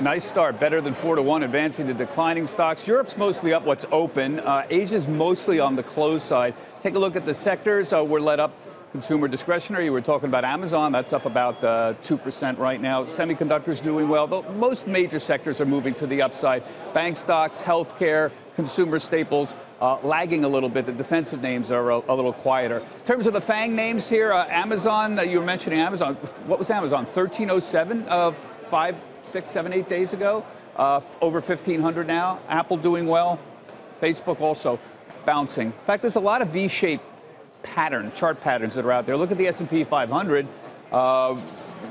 Nice start, better than 4-1, advancing to declining stocks. Europe's mostly up what's open. Asia's mostly on the close side. Take a look at the sectors. We're led up consumer discretionary. We're talking about Amazon. That's up about 2% right now. Semiconductors doing well. Most major sectors are moving to the upside. Bank stocks, healthcare, consumer staples lagging a little bit. The defensive names are a little quieter. In terms of the FANG names here, Amazon, you were mentioning Amazon. What was Amazon? 1307 of 5, 6, 7, 8 days ago. Over 1,500 now. Apple doing well. Facebook also bouncing. In fact, there's a lot of V-shaped chart patterns that are out there. Look at the S&P 500.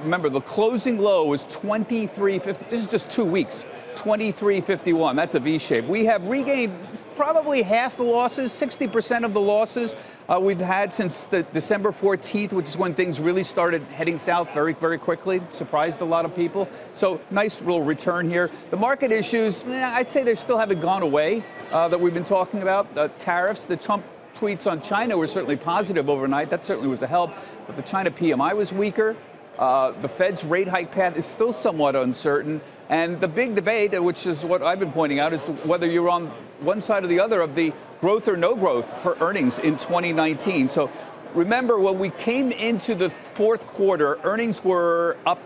Remember, the closing low was 2350. This is just 2 weeks. 2351. That's a V-shape. We have regained probably half the losses, 60% of the losses we've had since the December 14th, which is when things really started heading south very, very quickly. Surprised a lot of people. So nice little return here. The market issues, I'd say they still haven't gone away that we've been talking about. Tariffs, the Trump tweets on China were certainly positive overnight. That certainly was a help. But the China PMI was weaker. The Fed's rate hike path is still somewhat uncertain. And the big debate, which is what I've been pointing out, is whether you're on one side or the other of the growth or no growth for earnings in 2019. So remember, when we came into the fourth quarter, earnings were up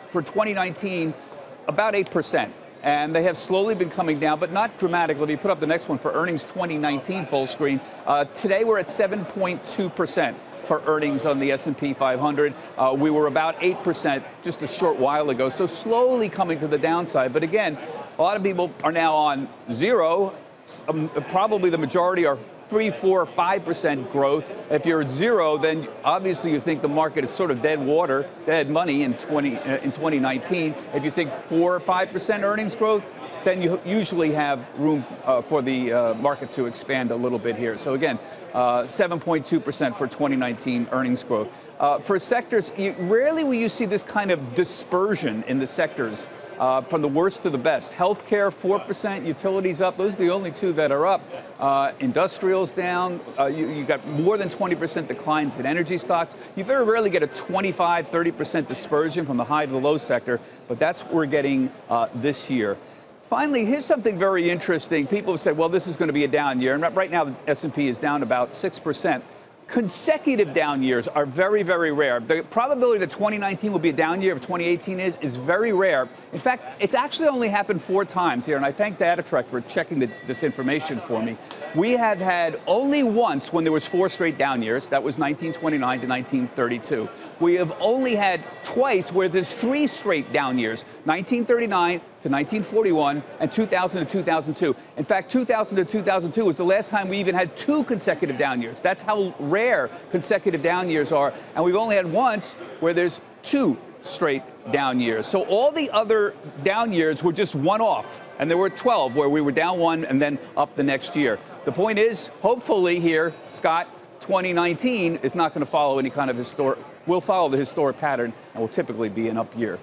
for 2019 about 8%. And they have slowly been coming down, but not dramatically. If you put up the next one for earnings 2019 full screen, today we're at 7.2%. For earnings on the S&P 500. We were about 8% just a short while ago, so slowly coming to the downside. But again, a lot of people are now on zero. Probably the majority are 3, 4, 5% growth. If you're at zero, then obviously you think the market is sort of dead water, dead money in 2019. If you think 4 or 5% earnings growth, then you usually have room for the market to expand a little bit here. So again, 7.2% for 2019 earnings growth. For sectors, rarely will you see this kind of dispersion in the sectors from the worst to the best. Healthcare, 4%, utilities up. Those are the only two that are up. Industrials down. You got more than 20% declines in energy stocks. You very rarely get a 25, 30% dispersion from the high to the low sector, but that's what we're getting this year. Finally, here's something very interesting. People have said, well, this is going to be a down year. And right now, the S&P is down about 6%. Consecutive down years are very, very rare. The probability that 2019 will be a down year of 2018 is very rare. In fact, it's actually only happened 4 times here, and I thank DataTrek for checking this information for me. We have had only once when there was 4 straight down years. That was 1929 to 1932. We have only had twice where there's 3 straight down years, 1939 to 1941 and 2000 to 2002. In fact, 2000 to 2002 was the last time we even had 2 consecutive down years. That's how rare consecutive down years are. And we've only had once where there's 2 straight down years. So all the other down years were just one-off. And there were 12 where we were down 1 and then up the next year. The point is, hopefully here, Scott, 2019 is not going to follow any kind of will follow the historic pattern and will typically be an up year.